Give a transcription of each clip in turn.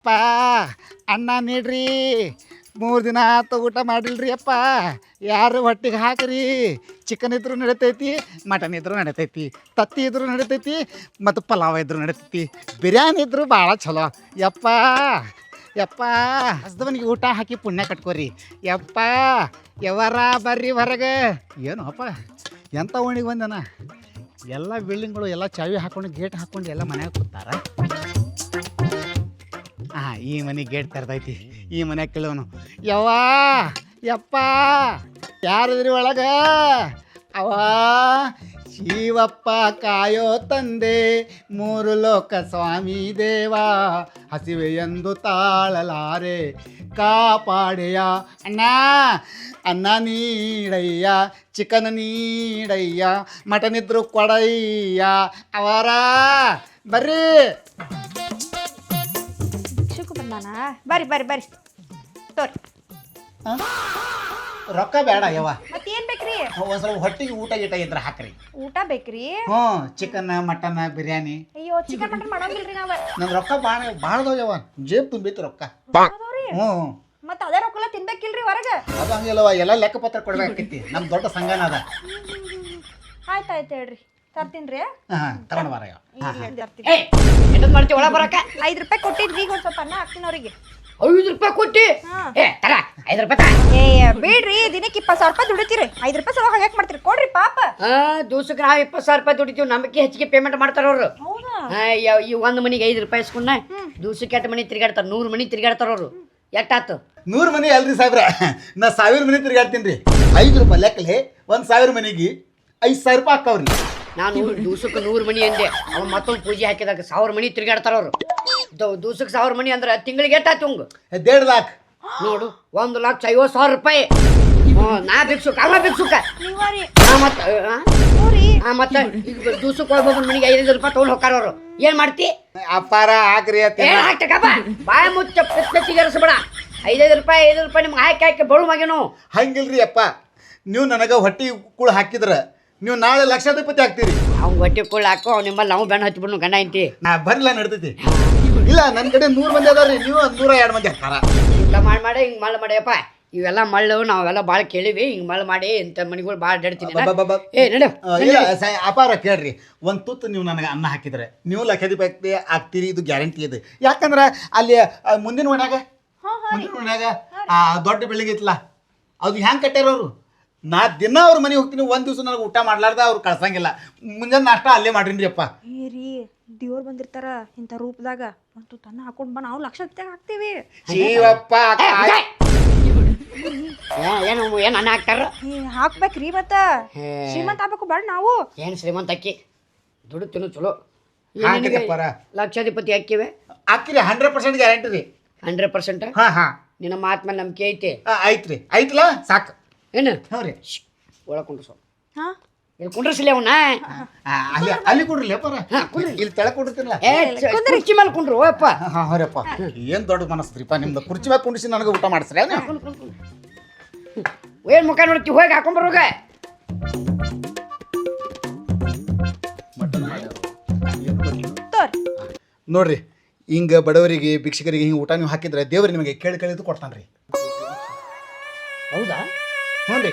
ಅಪ್ಪ ಅನ್ನ ನೀಡ್ರಿ 3 ದಿನ ಆತು ಊಟ ಮಾಡಿಲ್ರಿ ಅಪ್ಪ. ಯಾರು ಹೊಟ್ಟಿಗೆ ಹಾಕ್ರಿ. ಚಿಕನ್ ಇದ್ರೂ ನಡಿತೈತಿ, ಮಟನ್ ಇದ್ರೂ ನಡಿತೈತಿ, ತತ್ತಿ ಇದ್ರೂ ನಡಿತೈತಿ, ಮತ್ತು ಪಲಾವ್ ಇದ್ರೂ ನಡಿತೈತಿ, ಬಿರಿಯಾನಿ ಇದ್ರೂ ಭಾಳ ಚಲೋ. ಯಪ್ಪ ಯಪ್ಪ ಹಸ್ದವನಿಗೆ ಊಟ ಹಾಕಿ ಪುಣ್ಯ ಕಟ್ಕೋರಿ. ಯಪ್ಪ ಯವರ ಬರ್ರಿ ಹೊರಗೆ. ಏನು ಅಪ್ಪ ಎಂಥ ಓಣಿಗೆ ಬಂದನ. ಎಲ್ಲ ಬಿಲ್ಡಿಂಗ್ಗಳು ಎಲ್ಲ ಚಾವಿ ಹಾಕ್ಕೊಂಡು ಗೇಟ್ ಹಾಕ್ಕೊಂಡು ಎಲ್ಲ ಮನ್ಯಾಗ ಕೂತಾರ. ಹಾಂ, ಈ ಮನೆ ಗೇಟ್ ತೆರೆದೈತಿ. ಈ ಮನ್ಯಾಗ ಕೇಳೋನು ಯವ್ವಾ ಯಪ್ಪ ಯಾರಿದ್ರಿ ಒಳಗ? ಅವ ಶಿವಪ್ಪ ಕಾಯೋ ತಂದೆ, 3 ಲೋಕ ಸ್ವಾಮಿ ದೇವ, ಹಸಿವೆ ಎಂದು ತಾಳಲಾರೆ ಕಾಪಾಡೆಯ. ಅಣ್ಣ ಅನ್ನ ನೀಡಯ್ಯ, ಚಿಕನ್ ನೀಡಯ್ಯ, ಮಟನ್ ಇದ್ರು ಕೊಡಯ್ಯ. ಅವರ ಬರ್ರಿ. ಬರ್ರಿ ಬರ್ರಿ ಬರ್ರಿ ತೋರಿ. ರೊಕ್ಕ ಬೇಡ ಯವ್ವ, ಮತ್ತೇನ್ ಬೇಕ್ರಿ? ಒಂದ್ ಸ್ವಲ್ಪ ಹೊಟ್ಟಿಗೆ ಊಟ ಗೀಟ ಇದ್ರೆ ಹಾಕ್ರಿ. ಊಟ ಬೇಕ್ರಿ? ಹ್ಞೂ, ಚಿಕನ್ ಮಟನ್ ಬಿರಿಯಾನಿ. ಅಯ್ಯೋ, ಚಿಕನ್ ಮಟನ್ ಮಾಡಂಗಿಲ್ರಿ ನಾವ. ನನ್ ರೊಕ್ಕ ಭಾಳದವ ಯವ್ವ, ಜೇಬ್ ತುಂಬೈತಿ ರೊಕ್ಕ. ಹ್ಞೂ, ಮತ್ತ ಅದೇ ರೊಕ್ಕ ತಿನ್ಬೇಕಿಲ್ರಿ ಹೊರಗ? ಅದು ಹಂಗಿಲ್ಲವ, ಎಲ್ಲ ಲೆಕ್ಕ ಪತ್ರ ಕೊಡ್ಬೇಕೈತಿ. ನಮ್ ದೊಡ್ಡ ಸಂಘನ ಅದ. ಆಯ್ತಾಯ್ತು ಹೇಳ್ರಿ, ತರ್ತೀನ್ರಿ. ಹಾಂ, ತಗೊಂಡ್ ಬಾರ ಯವ್ವ. ಎಂಟದ್ ಮಾಡ್ತೀವಿ ಒಳ ಬರಕ. 5 ರೂಪಾಯಿ ಕೊಟ್ಟಿದ್ರಿ, ಈಗ ಒಂದ್ ಸ್ವಲ್ಪ ಅನ್ನ ಹಾಕ್ತೀನಿ ಅವ್ರಿಗೆ. 5 ರೂಪಾಯಿ ಕೊಟ್ಟಿ? ತಗ 5 ರೂಪಾಯಿ. ಬೇಡ್ರಿ, ದಿನಕ್ಕೆ 20,000 ರೂಪಾಯಿ ದುಡಿತೀರಿ. 5 ರೂಪಾಯಿ ಸಲ ಹಾಗೆ ಮಾಡ್ತೀರಿ, ಕೊಡ್ರಿ ಪಾಪ. ದಿವ್ಸಕ್ಕೆ ನಾವು 20,000 ರೂಪಾಯಿ ದುಡಿತೀವಿ, ನಮಗೆ ಹೆಚ್ಚಿಗೆ ಪೇಮೆಂಟ್ ಮಾಡ್ತಾರ ಅವ್ರು. ಈ 1 ಮನಿಗೆ 5 ರೂಪಾಯಿ ಇಸ್ಕೊಂಡ ದಿವ್ಸಕ್ಕೆ 8 ಮನಿ ತಿರ್ಗಾಡ್ತಾರ, 100 ಮನಿ ತಿರ್ಗಾಡ್ತಾರ ಅವ್ರು. ಎಷ್ಟಾತು? 100 ಮನಿ ಅಲ್ರಿ ಸಾಹೇಬ್ರ, ನಾ 1000 ಮನಿ ತಿರ್ಗಾಡ್ತೀನಿ ರೀ. 5 ರೂಪಾಯಿ ಲೆಕ್ಕಲೆ 1000 ಮನಿಗೆ 5,000 ರೂಪಾಯಿ ಹಾಕವ್ರಿ. ನಾನು ದಿವ್ಸಕ್ಕೆ 100 ಮನಿ ಅಂದೆ, ಅವ ಮತ್ತೊಂದು ಪೂಜೆ ಹಾಕಿದಾಗ 1000 ಮನಿ ತಿರ್ಗಾಡ್ತಾರ ಅವ್ರು. ದಿವ್ಸಕ್ಕೆ 1000 ಮನಿ ಅಂದ್ರೆ ತಿಂಗಳಿಗೆ ಎಷ್ಟಾಯ್ತು ಹಂಗ? 1.5 ಲಕ್ಷ ನೋಡು, 1,50,000 ರೂಪಾಯಿ. ನಾ ಭಿಕ್ಷುಕ, ಅವ ಭಿಕ್ಷುಕ. ಮತ್ತೆ ಈಗ ದಿವ್ಸಕ್ಕೆ ಒಬ್ಬೊಬ್ಬನ ಮನಿಗೆ 5,000 ರೂಪಾಯಿ ತಗೊಂಡು ಹೋಗ್ತಾರ ಅವ್ರು. ಏನ್ ಮಾಡ್ತಿ? ಅಪ್ಪಾರ ಹಾಕ್ರಿ ಅಂತ ಹಾಕ್ತಕ್ಕಪ್ಪ, ಬಾಯ ಮುಚ್ಚ ಪಿಸ್ತಿಗರಿಸ್ಬೇಡ. 5,000 ರೂಪಾಯಿ ನಿಮ್ಗೆ ಹಾಕಿ ಹಾಕಿ ಬಳು ಮಗನು. ಹಂಗಿಲ್ರಿ ಅಪ್ಪ, ನೀವು ನನಗೆ ಹೊಟ್ಟಿ ಕೂಳು ಹಾಕಿದ್ರ ನೀವು ನಾಳೆ ಲಕ್ಷಾಧಿಪತಿ ಆಗ್ತೀರಿ. ಅವ್ನು ಹೊಟ್ಟೆ ಕೊಳ್ಳ ಹಾಕೋ, ಅವ್ನು ನಿಮ್ಮಲ್ಲಿ ನಾವು ಬೆಣ್ಣ ಹಚ್ಚಿಬಿಡ್ನು ಗಂಡ ಇಂತಿ. ನಾ ಬರ್ಲಿಲ್ಲ ನಡ್ತೈತಿ. ಇಲ್ಲ, ನನ್ನ ಕಡೆ 100 ಮಂದಿ ಅದಾವ್ರಿ, ನೀವು 102 ಮಂದಿ ಹಾಕ್ತಾರ. ಇಂಥ ಮಾಡಿ ಹಿಂಗೆ ಮಳ್ಳು ಮಾಡಿಯಪ್ಪ. ಇವೆಲ್ಲ ಮಳ್ಳು ನಾವೆಲ್ಲ ಭಾಳ ಕೇಳಿವಿ. ಹಿಂಗೆ ಮಳ್ಳು ಮಾಡಿ ಇಂಥ ಮನೆಗಳು ಭಾಳ ಅಡ್ಡಾಡ್ತೀನಿ. ಏ ನಡೆ. ಅಪಾರ ಕೇಳ್ರಿ, ಒಂದು ತುತ್ತು ನೀವು ನನಗೆ ಅನ್ನ ಹಾಕಿದ್ರೆ ನೀವು ಲಕ್ಷಾಧಿಪತಿ ಆಗ್ತೀರಿ, ಇದು ಗ್ಯಾರಂಟಿ ಇದೆ. ಯಾಕಂದ್ರೆ ಅಲ್ಲಿ ಮುಂದಿನ ಮನ್ಯಾಗ ದೊಡ್ಡ ಬಿಲ್ಡಿಂಗ್ ಐತಲ್ಲ, ಅದು ಹ್ಯಾಂಗೆ ಕಟ್ಟ್ಯಾರ ಅವರು. ನಾ ದಿನ ಅವ್ರ ಮನೆಗೆ ಹೋಗ್ತೀನಿ, ಒಂದು ದಿವಸ ನನಗೆ ಊಟ ಮಾಡ್ಲಾರ್ದ ಅವ್ರು ಕಳ್ಸಂಗಿಲ್ಲ. ಮುಂಜಾನೆ ನಾಷ್ಟ ಅಲ್ಲೇ ಮಾಡ್ರಿ ಅಪ್ಪ. ರೀ, ದೇವ್ರು ಬಂದಿರ್ತಾರ ಇಂಥ ರೂಪದಾಗ, ಮತ್ತು ತನ್ನ ಹಾಕೊಂಡು ಬಾ, ನಾವು ಲಕ್ಷ ಹಾಕ್ತೀವಿ. ಶಿವಪ್ಪ ಏನು ಅನ್ನ ಹಾಕ್ತಾರ? ಹಾಕ್ಬೇಕ್ರಿ, ಮತ್ತ ಶ್ರೀಮಂತ ಆಗ್ಬೇಕು ಬೇಡ ನಾವು. ಏನು ಶ್ರೀಮಂತ ಅಕ್ಕಿ ದುಡಿತೀನು ಚಲೋ. ಲಕ್ಷಾಧಿಪತಿ ಹಾಕಿವೆ ಹಾಕಿರಿ, 100% ಗ್ಯಾರಂಟಿ ರೀ. 100%? ಹಾಂ, ನಿನ್ನ ಮಾತು ಮೇಲೆ ನಂಬಿಕೆ ಐತಿ. ಐತ್ರಿ, ಐತಲ್ಲ ಸಾಕು. ಏನು? ಹ್ಞೂ ರೀ. ಒಳಕೊಂಡ್ರು ಸ್ವಲ್ಪ. ಹಾಂ, ಇಲ್ಲಿ ಕುಂಡ್ರಸಿಲ್ಲ ಅವನ್ನ. ಅಲ್ಲಿ ಕೊಡ್ರಿ ಅಪ್ಪಾರ, ಇಲ್ಲಿ ತೆಳಗೆ ಕೊಡ್ತೀರಲ್ಲ. ಕುರ್ಚಿ ಮೇಲೆ ಕುಂಡ್ರು ಅಪ್ಪ. ಹಾಂ ಹೌರಪ್ಪ, ಏನು ದೊಡ್ಡ ಮನಸ್ತ್ರಿಪ್ಪ ನಿಮ್ದು. ಕುರ್ಚಿ ಮ್ಯಾಗ ಕುಂಡಿಸಿ ನನಗೆ ಊಟ ಮಾಡಿಸ್ರಿ. ಏನು ಮುಖ ನೋಡ್ತಿ, ಹೋಗಿ ಹಾಕೊಂಬರೋಗ. ನೋಡ್ರಿ, ಹಿಂಗೆ ಬಡವರಿಗೆ ಭಿಕ್ಷಕರಿಗೆ ಹಿಂಗೆ ಊಟ ನೀವು ಹಾಕಿದ್ರೆ ದೇವ್ರು ನಿಮಗೆ ಕೇಳಿದು ಕೊಡ್ತಾನೆ ರೀ. ಹೌದಾ? ಹ್ಞೂ ರೀ.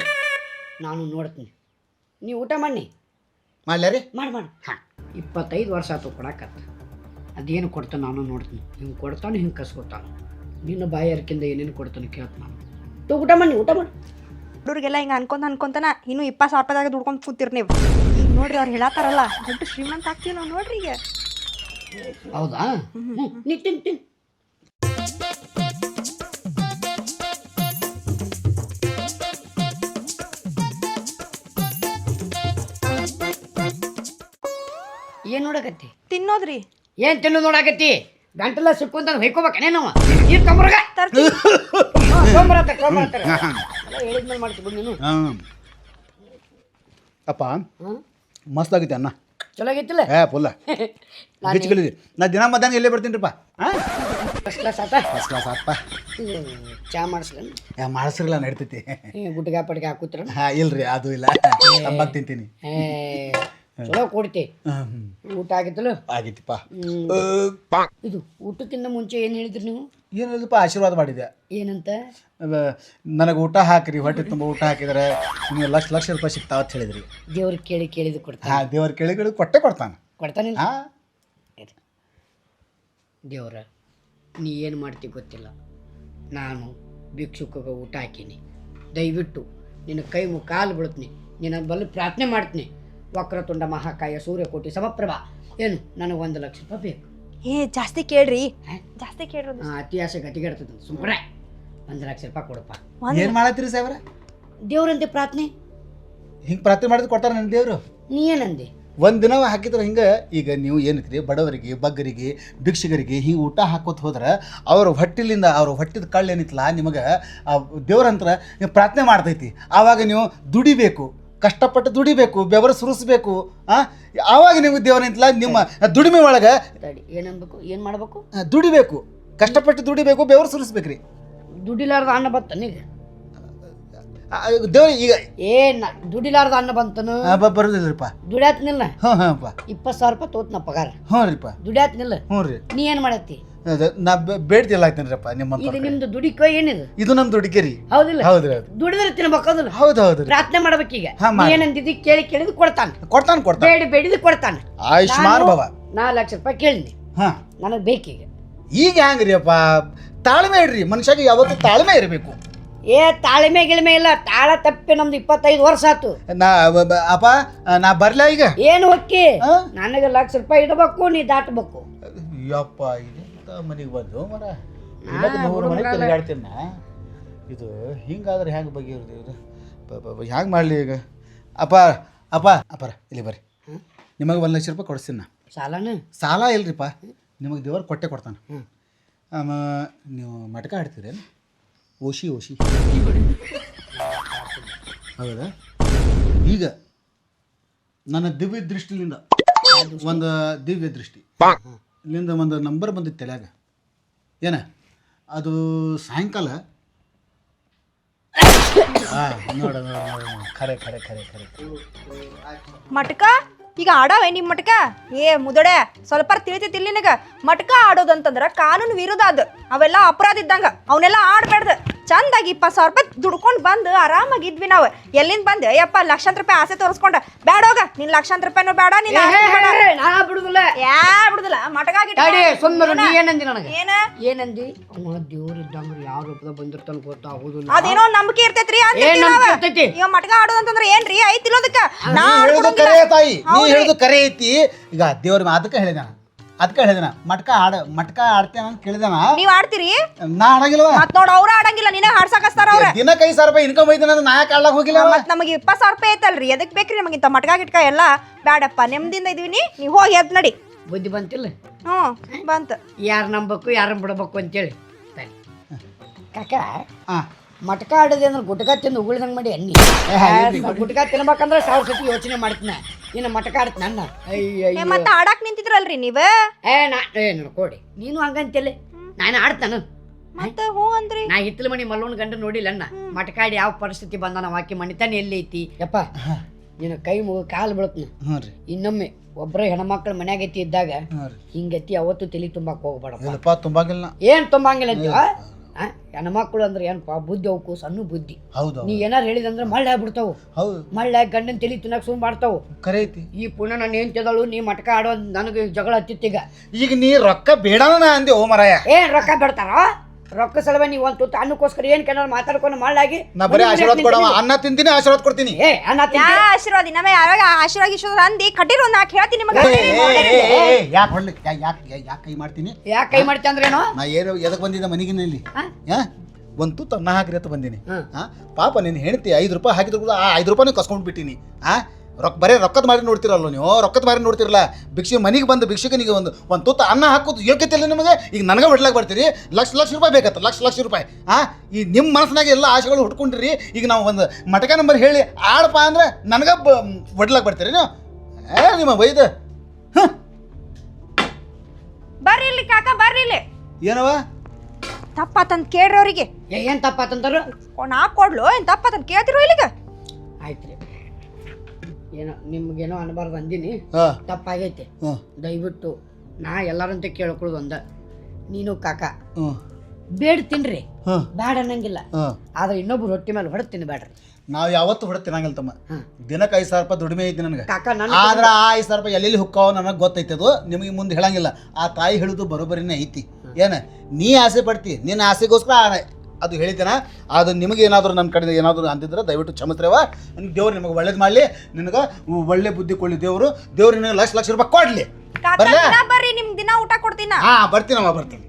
ನಾನು ನೋಡ್ತೀನಿ, ನೀವು ಊಟ ಮಾಡಿ. ಮಾಡ್ಲಾ ರೀ? ಮಾಡಿ. ಹಾಂ, 25 ವರ್ಷ ಆಯ್ತು ಕೊಡಕತ್ತ. ಅದೇನು ಕೊಡ್ತಾನೆ ನಾನು ನೋಡ್ತೀನಿ. ಹಿಂಗೆ ಕೊಡ್ತಾನೆ, ಹಿಂಗೆ ಕಸ್ಕೊತಾನೆ. ನಿನ್ನ ಬಾಯಿ ಅರ್ಕಿಂದ ಏನೇನು ಕೊಡ್ತಾನೆ ಕೇಳ್ತ ನಾನು. ಊಟ ಮಾಡಿ. ಹುಡುಗರಿಗೆಲ್ಲ ಹಿಂಗೆ ಅನ್ಕೊಂತಾನ ಇನ್ನೂ 20,000 ರೂಪಾಯಿದಾಗ ದುಡ್ಕೊಂಡು ಕೂತಿರ್ ನೀವು. ಈಗ ನೋಡ್ರಿ, ಅವ್ರು ಹೇಳತ್ತಾರಲ್ಲ ದೊಡ್ಡ ಶ್ರೀಮಂತ ಆಗ್ತೀವಿ ನಾವು. ನೋಡ್ರಿ ಈಗ. ಹೌದಾ? ನೀ ತಿನ್. ಏನ್ ನೋಡಕತ್ತಿ? ತಿನ್ನೋದ್ರಿ. ಏನ್ ತಿನ್ನೋದು ನೋಡಕತ್ತಿ? ಗಂಟೆಲ್ಲ ಸಿಕ್ಕೊಂತ ಹೊಯ್ಕೋಬೇಕನೇ ನಾವು. ನೀರು ತೊಂಬರ್ಗ ಹೇಳಿದ್ಮೇಲೆ ಮಾಡ್ತೀವಿ ಬಿಡು ನೀನು. ಅಪ್ಪ ಮಸ್ತ್ ಆಗೈತೆ ಅನ್ನ. ಚಲೋ ಆಗೈತಿಲ್ಲ? ಫುಲ್ಲ ಗಿಚ್ಕಲಿದೆ. ನಾ ದಿನ ಮಧ್ಯಾಹ್ನ ಎಲ್ಲೇ ಬರ್ತೀನಿ ರೀಪ್ಪ. ಫಸ್ಟ್ ಕ್ಲಾಸ್ ಆತ. ಚಾ ಮಾಡಿಸ್ಲ? ಮಾಡಿಸ್ರಿಲ್ಲ, ನಡ್ತೈತಿ. ಗುಟ್ಗ ಪಟ್ಗೆ ಹಾಕುತ್ತರ? ಹಾಂ ಇಲ್ರಿ, ಅದು ಇಲ್ಲ. ತಂಬಾಕು ತಿಂತೀನಿ. ಚಲೋ ಕೊಡ್ತಿ. ಹ್ಮ್. ಊಟ ಆಗಿತ್ತಲ್ಲ? ಆಗೈತಿಪ್ಪ. ಇದು ಊಟಕ್ಕಿಂತ ಮುಂಚೆ ಏನು ಹೇಳಿದ್ರಿ ನೀವು? ಏನಿಲ್ಲಪ್ಪ, ಆಶೀರ್ವಾದ ಮಾಡಿದೆ. ಏನಂತ? ನನಗೆ ಊಟ ಹಾಕ್ರಿ, ಹೊಟ್ಟೆ ತುಂಬ ಊಟ ಹಾಕಿದರೆ ನಿಮಗೆ ಲಕ್ಷ ಲಕ್ಷ ರೂಪಾಯಿ ಸಿಗ್ತಾವ ಅಂತ ಹೇಳಿದ್ರಿ. ದೇವ್ರಿಗೆ ಕೇಳಿದ್ದು ಕೊಡ್ತಾನೆ. ಹಾಂ, ದೇವ್ರ ಕೇಳಿ ಕೊಡ್ತಾನೆ. ಕೊಡ್ತಾನಿಲ್ಲ? ಹಾಂ. ದೇವ್ರ, ನೀ ಏನು ಮಾಡ್ತಿ ಗೊತ್ತಿಲ್ಲ, ನಾನು ಭಿಕ್ಷುಕಗೆ ಊಟ ಹಾಕೀನಿ. ದಯವಿಟ್ಟು ನಿನ್ನ ಕೈ ಕಾಲು ಬೀಳ್ತೀನಿ, ನಿನ್ನ ಬಲ್ಲ ಪ್ರಾರ್ಥನೆ ಮಾಡ್ತೀನಿ. ವಕ್ರತುಂಡ ಮಹಾಕಾಯ ಸೂರ್ಯಕೋಟಿ ಸಮಪ್ರಭ, ಏನು ನನಗೆ 1 ಲಕ್ಷ ರೂಪಾಯಿ ಬೇಕು. ಜಾಸ್ತಿ ಕೇಳ್ರಿ, ಜಾಸ್ತಿ ಕೇಳ್ರಿ. ಅತಿ ಆಸೆ ಗತಿಗೆಡ್ತದ. ಸುಮ್ಮನೆ 1 ಲಕ್ಷ ರೂಪಾಯಿ ಕೊಡಪ್ಪ. ಏನು ಮಾಡತ್ತೀರಿ ಸಾಹೇಬ್ರ? ದೇವ್ರಂತೆ ಪ್ರಾರ್ಥನೆ. ಹಿಂಗೆ ಪ್ರಾರ್ಥನೆ ಮಾಡಿದ್ರೆ ಕೊಡ್ತಾರೆ ನನ್ನ ದೇವರು. ನೀ ಏನಂದೆ? ಒಂದು ದಿನ ಹಾಕಿದ್ರೆ ಹಿಂಗೆ. ಈಗ ನೀವು ಏನೈತ್ರಿ, ಬಡವರಿಗೆ, ಬಗ್ಗರಿಗೆ, ಭಿಕ್ಷುಗರಿಗೆ ಹಿಂಗೆ ಊಟ ಹಾಕೋತ ಹೋದ್ರೆ ಅವ್ರ ಹೊಟ್ಟಿಲಿಂದ, ಅವ್ರ ಹೊಟ್ಟಿದ ಕಳ್ಳು ಏನಿತ್ತಲ್ಲ ನಿಮಗೆ ದೇವ್ರಂತ್ರ ನೀವು ಪ್ರಾರ್ಥನೆ ಮಾಡ್ತೈತಿ. ಆವಾಗ ನೀವು ದುಡಿಬೇಕು, ಕಷ್ಟಪಟ್ಟು ದುಡಿಬೇಕು, ಬೆವರು ಸುರಿಸ್ಬೇಕು. ಆವಾಗ ನಿಮ್ಗೆ ದೇವ್ರಂತಲ್ಲ ನಿಮ್ಮ ದುಡಿಮೆ ಒಳಗೆ ಏನನ್ಬೇಕು, ಏನು ಮಾಡ್ಬೇಕು? ದುಡಿಬೇಕು, ಕಷ್ಟಪಟ್ಟು ದುಡಿಬೇಕು, ಬೆವರು ಸುರಿಸ್ಬೇಕ್ರಿ. ದುಡಿಲಾರ್ದ ಅನ್ನ ಬತ್ತನೀಗ ದೇವ್ರ ಈಗ ದುಡಿಲಾರ್ದ ಅನ್ನ ಬಂತನು ಬರೋದಿಲ್ಲರಿಪ್ಪ. ದುಡ್ಯಾತ್ನಿಲ್ಲ? ಹಾಂ 20,000 ರೂಪಾಯಿ ತೋತ್ನ ಪಗಾರ. ಹ್ಞೂ ರೀಪ್ಪ. ದುಡ್ಯಾತ್ನಿಲ್ಲ? ಹ್ಞೂ ರೀ. ನೀ ಏನು ಮಾಡತ್ತಿ? ನಾ ಬೇಡ್ತಿಲ್ಲ ಆಯ್ತೇನ್ರಪ್ಪ ನಿಮ್ಮ. ಇದು ನಿಮ್ದು ದುಡಿಕೋ ಏನಿದು? ಇದು ನಮ್ಮ ದುಡಿಕೆ ರೀ. ಹೌದಿಲ್ಲ? ಹೌದ್ರಿ. ದುಡಿದ್ರೆ ತಿನ್ಬೇಕಲ್ಲ? ಹೌದು ಹೌದು. ಪ್ರಾರ್ಥನೆ ಮಾಡ್ಬೇಕೀಗ. ಹಾಂ, ಏನಂದಿದ್ದಿ? ಕೇಳಿದ್ದು ಕೊಡ್ತಾನೆ. ಬೇಡಿದ್ದು ಕೊಡ್ತಾನೆ. ಆಯುಷ್ಮಾನ್ ಭವ. 4 ಲಕ್ಷ ರೂಪಾಯಿ ಕೇಳಿನಿ. ಹಾಂ, ನನಗೆ ಬೇಕೀಗ. ಈಗ ಹೆಂಗ್ರಿ ಅಪ್ಪ, ತಾಳ್ಮೆ ಇಡ್ರಿ. ಮನುಷ್ಯಗೆ ಯಾವತ್ತೂ ತಾಳ್ಮೆ ಇರಬೇಕು. ತಾಳ್ಮೆ ಗಿಳ್ಮೆ ಇಲ್ಲ, ತಾಳ ತಪ್ಪಿ ನಮ್ದು 25 ವರ್ಷ ಆತು. ಅಪ್ಪ ನಾ ಬರ್ಲಾ ಈಗ? ಏನು ಹೊಕ್ಕಿ? ನನಗೆ 1 ಲಕ್ಷ ರೂಪಾಯಿ ಇಡಬೇಕು, ನೀ ದಾಟಬೇಕು. ಯಪ್ಪ, ಇದೆಂತ ಮನೆಗೆ ಬಂದು ಮರ ಮನೆ ತಿರುಗಾಡ್ತೀನ. ಇದು ಹಿಂಗಾದ್ರೆ ಹೆಂಗೆ ಬಗೆಯಿರೋದು? ಇದು ಹ್ಯಾಂಗೆ ಮಾಡಲಿ ಈಗ? ಅಪ್ಪಾರ ಇಲ್ಲಿ ಬರ್ರಿ, ನಿಮಗೆ 1 ಲಕ್ಷ ರೂಪಾಯಿ ಕೊಡಿಸ್ತೀನಿ ನಾ. ಸಾಲ ಇಲ್ರಿಪ್ಪ, ನಿಮಗೆ ದೇವ್ರು ಕೊಡ್ತಾನೆ. ನೀವು ಮಟಕ ಆಡ್ತೀರೇನು? ಓಶಿ ಹೌದಾ? ಈಗ ನನ್ನ ದಿವ್ಯ ದೃಷ್ಟಿಲಿಂದ ಒಂದು ದಿವ್ಯ ದೃಷ್ಟಿ ಇಲ್ಲಿಂದ ಒಂದು ನಂಬರ್ ಬಂದಿತ್ತು ತಲೆಯಾಗ. ಅದು ಸಾಯಂಕಾಲ ನೋಡ ಖರೆ ಮಟ್ಕ ಈಗ ಆಡಾವೆ ನಿಮ್ಮ ಮಟ್ಕ. ಮುದಡೆ ಸ್ವಲ್ಪ ತಿಳಿತೈತಿ ನಿನಗ. ಮಟ್ಕ ಆಡೋದಂತಂದ್ರ ಕಾನೂನು ವಿರುದ್ಧ ಅದು. ಅವೆಲ್ಲ ಅಪರಾಧ ಇದ್ದಂಗ, ಅವನ್ನೆಲ್ಲ ಆಡ್ಬೇಡ್ದು. ಚಂದಾಗಿ 20,000 ರೂಪಾಯಿ ದುಡ್ಕೊಂಡು ಬಂದು ಆರಾಮಾಗಿದ್ವಿ ನಾವು. ಎಲ್ಲಿಂದ ಬಂದು ಯಪ್ಪ ಲಕ್ಷಾಂತರ ರೂಪಾಯಿ ಆಸೆ ತೋರಿಸ್ಕೊಂಡ ಬೇಡ ಹೋಗ. ನಿನ್ ಲಕ್ಷಾಂತರ ರೂಪಾಯಿನೂ ಬೇಡ, ನೀನ್ ಬಿಡುದಿಲ್ಲ. ಬಿಡುದಿಲ್ಲ ಮಟಕಾಗಿ ಏನಂದಿ? ದೇವ್ರ ಇದ್ದಂಗ್ರಿ ಯಾವ ರೂಪದ ಬಂದಿರ್ತಾನ ಗೊತ್ತಾಗೋದಿಲ್ಲ. ಅದೇನೋ ನಂಬಿಕೆ ಇರ್ತೈತ್ರಿ. ಈಗ ಮಟಕ ಆಡೋದಂತಂದ್ರ ಏನ್ರಿ ಐತಿಲ್ಲೋದಕ್ಕ? ತಾಯಿ ನೀ ಹೇಳುದು ಕರೆ ಐತಿ. ಈಗ ದೇವ್ರ ಅದಕ್ಕೆ ಹೇಳಿದಾನ ಮಟ್ಕ ಆಡ್ತೇನ ಅಂತ ಕೇಳಿದಾನ. ನೀವ್ ಆಡ್ತೀರಿ? ನಾ ಆಡಂಗಿಲ್ವ? ಮತ್ ನೋಡ್ ಅವ್ರ ಆಡಂಗಿಲ್ಲ, ನೀನೇ ಹಾಡ್ಸಕಸ್ತಾರ ಅವ್ರ. ದಿನಕ್ಕೆ 5,000 ರೂಪಾಯಿ ಇನ್ಕಮ್ ಐತೆ, ನಾ ಯಾಕೆ ಆಡ್ಲಾಕ್ ಹೋಗಿಲ್ಲ? ಮತ್ ನಮಗೆ 20,000 ರೂಪಾಯಿ ಐತಲ್ರಿ, ಎದಕ್ ಬೇಕ್ರಿ ನಮಗೆ ಇಂತ ಮಟ್ಕ ಗಿಟ್ಕ ಎಲ್ಲ? ಬೇಡಪ್ಪ, ನೆಮ್ಮದಿಯಿಂದ ಇದೀವಿ. ನೀವ್ ಹೋಗಿ ಎದ್ ನಡಿ. ಬುದ್ಧಿ ಬಂತಿಲ್ಲ? ಬಂತ. ಯಾರು ನಂಬಬೇಕು ಯಾರನ್ನ ಬಿಡಬೇಕು ಅಂತೇಳಿ. ಕಾಕ, ಮಟ್ಕ ಆಡೋದು ಅಂದ್ರೆ ಗುಟ್ಕ ತಿಂದು ಉಗುಳ್ದಂಗೆ ಮಾಡಿ ಅನ್ನಿ. ಗುಟ್ಕ ತಿನ್ಬೇಕಂದ್ರೆ 1000 ಸತಿ ಯೋಚನೆ ಮಾಡ್ತೀನಿ. ಇನ್ನು ಮಟ್ಕ ಆಡ್ತೀನಿ ನನ್ನ. ಮತ್ತೆ ಆಡಾಕ್ ನಿಂತಿದ್ರಲ್ರಿ ನೀವ? ನೋಡ್ಕೊಡಿ, ನೀನು ಹಂಗಂತಿಲ್ಲ. ನಾನು ಆಡ್ತಾನ. ಮತ್ತೆ ಹೂ ಅಂದ್ರಿ? ನಾ ಹಿತ್ತಲ ಮನಿ ಮಲ್ಲೋನ್ ಗಂಡ ನೋಡಿಲ್ಲ ಅಣ್ಣ. ಮಟ್ಕಾಡಿ ಯಾವ ಪರಿಸ್ಥಿತಿ ಬಂದ ನಾವು ಆಕಿ ಮಣಿತಾನೆ ಎಲ್ಲಿ ಐತಿ ಯಪ್ಪ. ನಿನ್ನ ಕೈ ಮುಗ ಕಾಲು ಬೀಳತ್ನ. ಇನ್ನೊಮ್ಮೆ ಒಬ್ಬರೇ ಹೆಣ್ಮಕ್ಳು ಮನ್ಯಾಗ ಐತಿ ಇದ್ದಾಗ ಹಿಂಗತಿ ಅವತ್ತು ತಲೆ ತುಂಬಾಕ್ ಹೋಗ್ಬೇಡಪ್ಪ. ತುಂಬಾಗಿಲ್ಲ. ಏನ್ ತುಂಬಂಗಿಲ್ಲ ಅಂತೀವ? ಹೆಣ್ಮಕ್ಳು ಅಂದ್ರೆ ಏನಪ್ಪ, ಬುದ್ಧಿ ಅವಕು ಸಣ್ಣ ಬುದ್ಧಿ. ನೀ ಏನಾರು ಹೇಳಿದಂದ್ರೆ ಮಳ್ಳ ಆಗ್ಬಿಡ್ತಾವು. ಮಳ್ಳ ಗಂಡನ ತಲೆ ತಿನ್ನಕ್ ಸುಮ್ ಮಾಡ್ತಾವು. ಕರೆೈತಿ. ಈ ಪುನಃ ನಾನು ಏನ್ ತಿದಳು, ನೀ ಮಟ್ಕ ಆಡೋ ನನಗೆ ಜಗಳ ಹತ್ತಿತ್ತೀಗ. ಈಗ ನೀ ರೊಕ್ಕ ಬೇಡನ ಅಂದೆ. ಓ ಮರಾಯ, ಏನ್ ರೊಕ್ಕ ಬೇಡ್ತಾರ? ರೊಕ್ಕ ಸಲುವ ನೀವು ಒಂದು ತುತ್ತು ಅನ್ನಕ್ಕೋಸ್ಕರ ಏನ್ ಕೆನಾರು ಮಾತಾಡ್ಕೊಂಡು ಮಳ್ಳಾಗಿ. ನಾ ಬರೀ ಆಶೀರ್ವಾದ ಕೊಡವ, ಅನ್ನ ತಿಂತೀನಿ, ಆಶೀರ್ವಾದ ಕೊಡ್ತೀನಿ. ಆಶೀರ್ವಾದ ನಮಗೆ ಯಾವಾಗ ಆಶೀರ್ವಾದ ಅಂದಿ ಕಟ್ಟಿರೋ ನಾ ಹೇಳ್ತೀನಿ ನಿಮಗೆ. ಯಾಕೆ ಹೊಡ್ಲಿಕ್ಕೆ ಯಾಕೆ ಕೈ ಮಾಡ್ತೀನಿ? ಯಾಕೆ ಕೈ ಮಾಡ್ತಿ ಅಂದ್ರೇನು? ನಾ ಏನು ಎದಕ್ ಬಂದಿದ್ದ ಮನೆಗಿನಲ್ಲಿ ಒಂದು ತುತ್ತು ಅನ್ನ ಹಾಕ್ರಿ ಅಂತ ಬಂದೀನಿ. ಪಾಪ ನೀನು ಹೆಣ್ತಿ 5 ರೂಪಾಯಿ ಹಾಕಿದ್ರು ಆ 5 ರೂಪಾಯಿನೂ ಕಸ್ಕೊಂಡು ಬಿಟ್ಟಿನಿ. ಬರೀ ರೊಕ್ಕದ ಮಾರಿ ನೋಡ್ತಿರಲ್ಲ ನೀವು, ರೊಕ್ಕದ ಮಾರಿ ನೋಡ್ತಿರಲ್ಲ. ಮನೆಗೆ ಬಂದು ಭಿಕ್ಷುಕನಿಗೆ ಒಂದು ತುತ್ತು ಅನ್ನ ಹಾಕೋದು ಯೋಗ್ಯತೆ ಇಲ್ಲ ನಿಮಗೆ. ಈಗ ನನಗೆ ಹೊಡ್ಲಾಕ್ ಬರ್ತೀರಿ. ಲಕ್ಷ ರೂಪಾಯಿ ಬೇಕತ್ತ, ಲಕ್ಷ ರೂಪಾಯಿ. ಈ ನಿಮ್ಮ ಮನಸ್ಸಿನಾಗ ಎಲ್ಲ ಆಶೆಗಳು ಹುಡ್ಕೊಂಡಿರಿ. ಈಗ ನಾವು ಒಂದು ಮಟಕ ನಂಬರ್ ಹೇಳಿ ಆಡಪ್ಪ ಅಂದ್ರೆ ನನಗೆ ಹೊಡ್ಲಾಕ್ ಬರ್ತೀರಿ ನೀವು. ನಿಮ್ಮ ಬೈದ ಬರ್ರಿ ಇಲ್ಲಿ ಕಾಕ, ಬರ್ರಿ ಇಲ್ಲಿ. ಏನವ ತಪ್ಪಾತಂತ ಕೇಳ್ರಿ ಅವ್ರಿಗೆ. ಏನ್ ತಪ್ಪಾತಂತಾರ? ನಾ ಕೊಡ್ಲು ಏನ್ ತಪ್ಪಾತಂತ ಕೇಳ್ತಿರೋ ಇಲ್ಲಿಗ? ಆಯ್ತ್ರಿ. ಏನೋ ನಿಮ್ಗೇನೋ ಅನ್ಬಾರ್ದು ಅಂದಿನಿ, ಹಾಂ ತಪ್ಪಾಗೈತೆ. ಹ್ಞೂ ದಯವಿಟ್ಟು ನಾ ಎಲ್ಲರಂತೆ ಕೇಳ್ಕೊಳ್ಳೋದು ಒಂದ, ನೀನು ಕಾಕ ಹ್ಞೂ ಬೇಡ ತಿನ್ರಿ, ಹ್ಞೂ ಬ್ಯಾಡ ಅನ್ನಂಗಿಲ್ಲ. ಹಾಂ ಆದ್ರೆ ಇನ್ನೊಬ್ರು ರೊಟ್ಟಿ ಮೇಲೆ ಹೊಡೆದು ತಿನ್ಬೇಡ್ರಿ. ನಾವು ಯಾವತ್ತು ಹೊಡೆ ತಿನ್ನಂಗಿಲ್ಲ ತಮ್ಮ. ಹಾಂ ದಿನಕ್ಕೆ 5,000 ರೂಪಾಯಿ ದುಡಿಮೆ ಐತಿ ನನಗೆ. ಕಾಕ ನನ್ನ ಆದ್ರೆ ಆ 5,000 ರೂಪಾಯಿ ಎಲ್ಲೆಲ್ಲಿ ಹುಕ್ಕಾವ ನನಗೆ ಗೊತ್ತೈತೆ. ಅದು ನಿಮಗೆ ಮುಂದೆ ಹೇಳಂಗಿಲ್ಲ. ಆ ತಾಯಿ ಹೇಳುದು ಬರೋಬ್ಬರಿನೇ ಐತಿ. ಏನು ನೀ ಆಸೆ ಪಡ್ತಿ, ನಿನ್ನ ಆಸೆಗೋಸ್ಕರ ಅದು ಹೇಳಿದ್ದೇನ. ಅದು ನಿಮಗೆ ಏನಾದರೂ ನನ್ನ ಕಡೆ ಏನಾದರೂ ಅಂತಿದ್ರೆ ದಯವಿಟ್ಟು ಕ್ಷಮಿಸ್ರವ. ದೇವ್ರು ನಿಮಗೆ ಒಳ್ಳೇದು ಮಾಡಲಿ, ನಿನಗೆ ಒಳ್ಳೆ ಬುದ್ಧಿ ಕೊಡಲಿ ದೇವರು. ದೇವ್ರು ನಿನಗೆ ಲಕ್ಷ ರೂಪಾಯಿ ಕೊಡಲಿ. ಕಾಕ ದಿನ ಬರ್ರಿ, ನಿಮ್ಗೆ ದಿನ ಊಟ ಕೊಡ್ತೀನ. ಹಾಂ ಬರ್ತೀನಮ್ಮ, ಬರ್ತೀನಿ.